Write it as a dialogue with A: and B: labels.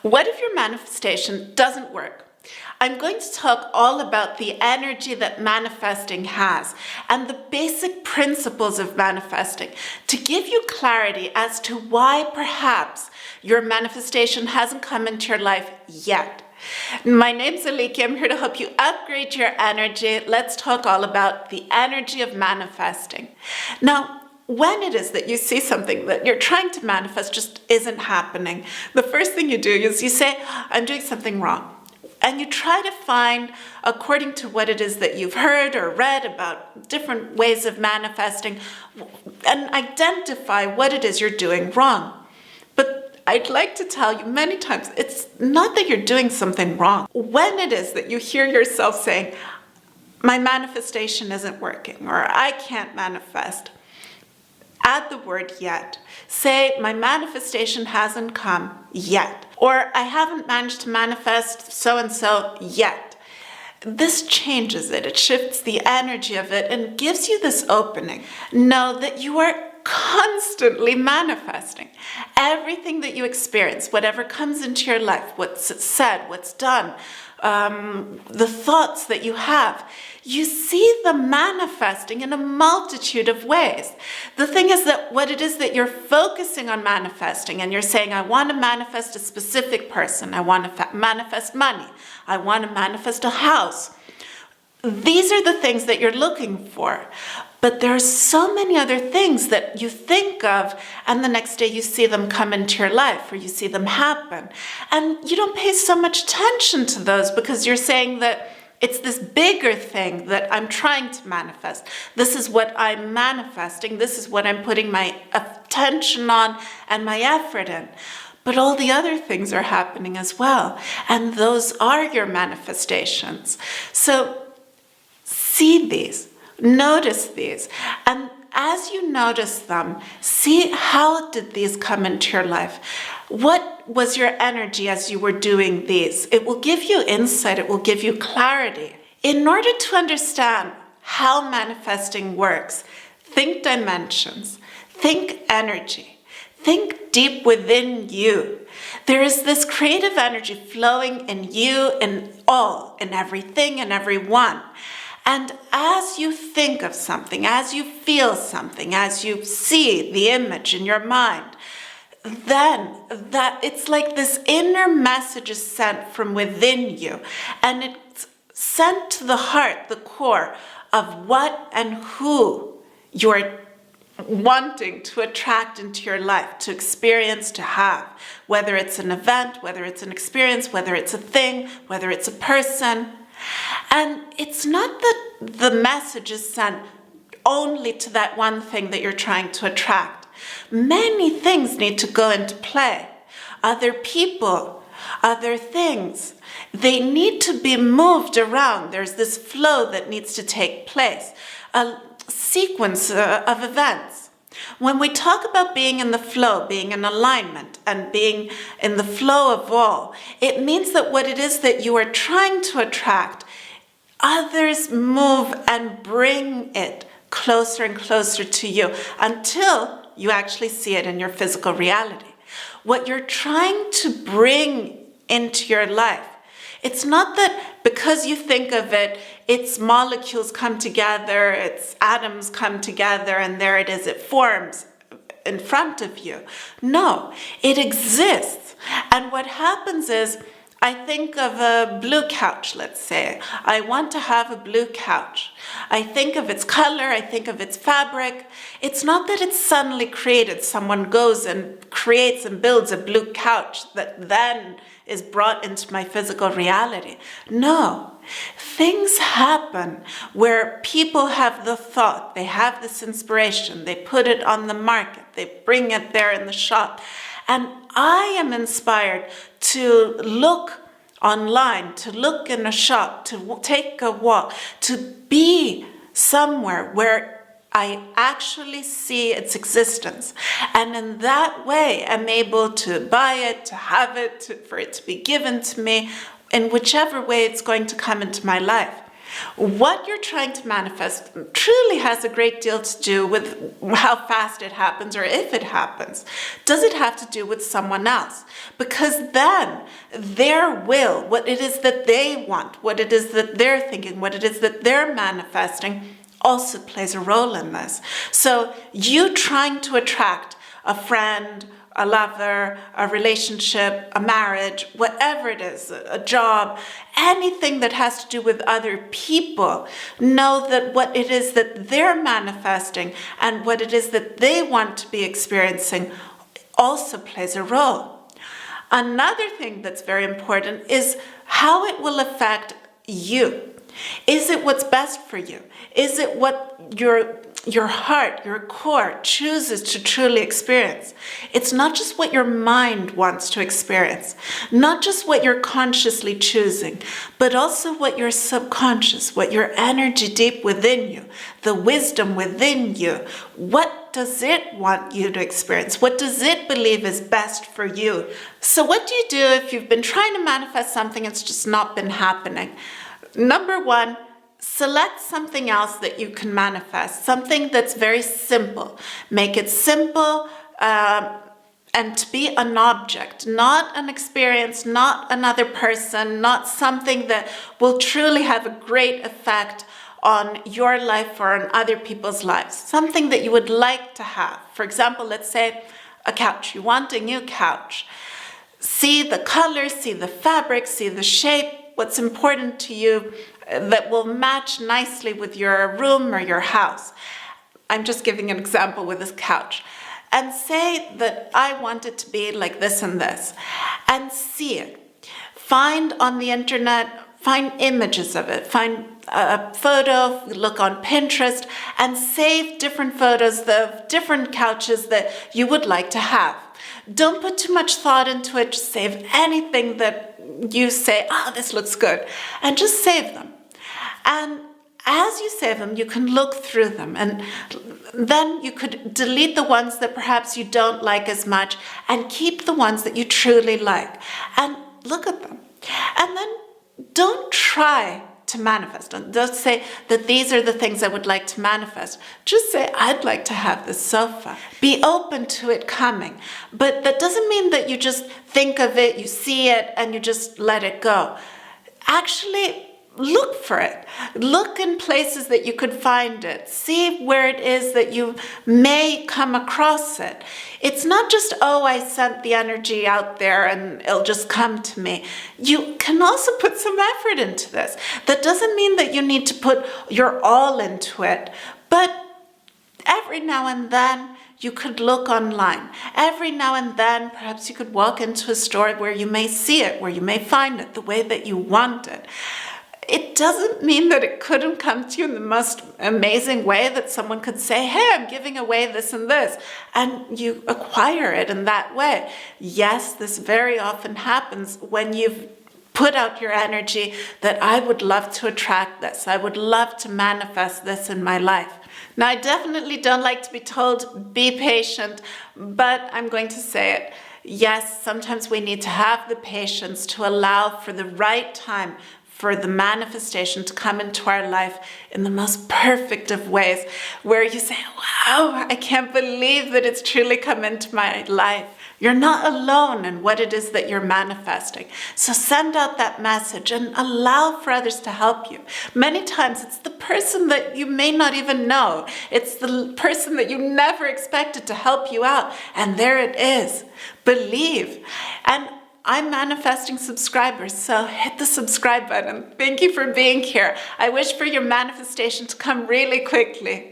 A: What if your manifestation doesn't work? I'm going to talk all about the energy that manifesting has and the basic principles of manifesting to give you clarity as to why perhaps your manifestation hasn't come into your life yet. My name's Aliki. I'm here to help you upgrade your energy. Let's talk all about the energy of manifesting. Now, when it is that you see something that you're trying to manifest just isn't happening, the first thing you do is you say, I'm doing something wrong. And you try to find, according to what it is that you've heard or read about different ways of manifesting, and identify what it is you're doing wrong. But I'd like to tell you many times, it's not that you're doing something wrong. When it is that you hear yourself saying, my manifestation isn't working, or I can't manifest, add the word yet. Say, my manifestation hasn't come yet. Or I haven't managed to manifest so-and-so yet. This changes it. It shifts the energy of it and gives you this opening. Know that you are constantly manifesting. Everything that you experience, whatever comes into your life, what's said, what's done, the thoughts that you have, you see them manifesting in a multitude of ways. The thing is that what it is that you're focusing on manifesting, and you're saying, I want to manifest a specific person, I want to manifest money, I want to manifest a house. These are the things that you're looking for. But there are so many other things that you think of, and the next day you see them come into your life, or you see them happen. And you don't pay so much attention to those because you're saying that it's this bigger thing that I'm trying to manifest. This is what I'm manifesting. This is what I'm putting my attention on and my effort in. But all the other things are happening as well. And those are your manifestations. So see these. Notice these, and as you notice them, see how did these come into your life? What was your energy as you were doing these? It will give you insight, it will give you clarity. In order to understand how manifesting works, think dimensions, think energy, think deep within you. There is this creative energy flowing in you, in all, in everything, and everyone. And as you think of something, as you feel something, as you see the image in your mind, then that it's like this inner message is sent from within you, and it's sent to the heart, the core of what and who you're wanting to attract into your life, to experience, to have, whether it's an event, whether it's an experience, whether it's a thing, whether it's a person. And it's not that the message is sent only to that one thing that you're trying to attract. Many things need to go into play. Other people, other things, they need to be moved around. There's this flow that needs to take place, a sequence of events. When we talk about being in the flow, being in alignment, and being in the flow of all, it means that what it is that you are trying to attract, others move and bring it closer and closer to you until you actually see it in your physical reality. What you're trying to bring into your life, it's not that because you think of it, its molecules come together, its atoms come together, and there it is, it forms in front of you. No, it exists. And what happens is, I think of a blue couch, let's say. I want to have a blue couch. I think of its color, I think of its fabric. It's not that it's suddenly created. Someone goes and creates and builds a blue couch that then is brought into my physical reality. No, things happen where people have the thought, they have this inspiration, they put it on the market, they bring it there in the shop. And I am inspired to look online, to look in a shop, to take a walk, to be somewhere where I actually see its existence. And in that way, I'm able to buy it, to have it, for it to be given to me, in whichever way it's going to come into my life. What you're trying to manifest truly has a great deal to do with how fast it happens or if it happens. Does it have to do with someone else? Because then their will, what it is that they want, what it is that they're thinking, what it is that they're manifesting, also plays a role in this. So you trying to attract a friend, a lover, a relationship, a marriage, whatever it is, a job, anything that has to do with other people, know that what it is that they're manifesting and what it is that they want to be experiencing also plays a role. Another thing that's very important is how it will affect you. Is it what's best for you? Is it what your heart, your core chooses to truly experience? It's not just what your mind wants to experience, not just what you're consciously choosing, but also what your subconscious, what your energy deep within you, the wisdom within you, what does it want you to experience? What does it believe is best for you? So what do you do if you've been trying to manifest something and it's just not been happening? Number one, select something else that you can manifest, something that's very simple. Make it simple and to be an object, not an experience, not another person, not something that will truly have a great effect on your life or on other people's lives. Something that you would like to have. For example, let's say a couch. You want a new couch. See the colors, see the fabric, see the shape, what's important to you that will match nicely with your room or your house. I'm just giving an example with this couch. And say that I want it to be like this and this. And see it. Find on the internet, find images of it. Find a photo, look on Pinterest, and save different photos of different couches that you would like to have. Don't put too much thought into it. Just save anything that you say, this looks good, and just save them. And as you save them, you can look through them, and then you could delete the ones that perhaps you don't like as much and keep the ones that you truly like, and look at them. And then don't try to manifest. Don't say that these are the things I would like to manifest. Just say, I'd like to have this sofa. Be open to it coming. But that doesn't mean that you just think of it, you see it, and you just let it go. Actually, look for it. Look in places that you could find it. See where it is that you may come across it. It's not just, I sent the energy out there and it'll just come to me. You can also put some effort into this. That doesn't mean that you need to put your all into it, but every now and then you could look online. Every now and then, perhaps you could walk into a store where you may see it, where you may find it the way that you want it. It doesn't mean that it couldn't come to you in the most amazing way, that someone could say, hey, I'm giving away this and this, and you acquire it in that way. Yes, this very often happens when you've put out your energy that I would love to attract this. I would love to manifest this in my life. Now, I definitely don't like to be told, be patient, but I'm going to say it. Yes, sometimes we need to have the patience to allow for the right time for the manifestation to come into our life in the most perfect of ways, where you say, wow, I can't believe that it's truly come into my life. You're not alone in what it is that you're manifesting. So send out that message and allow for others to help you. Many times it's the person that you may not even know. It's the person that you never expected to help you out. And there it is. Believe. And I'm manifesting subscribers, so hit the subscribe button. Thank you for being here. I wish for your manifestation to come really quickly.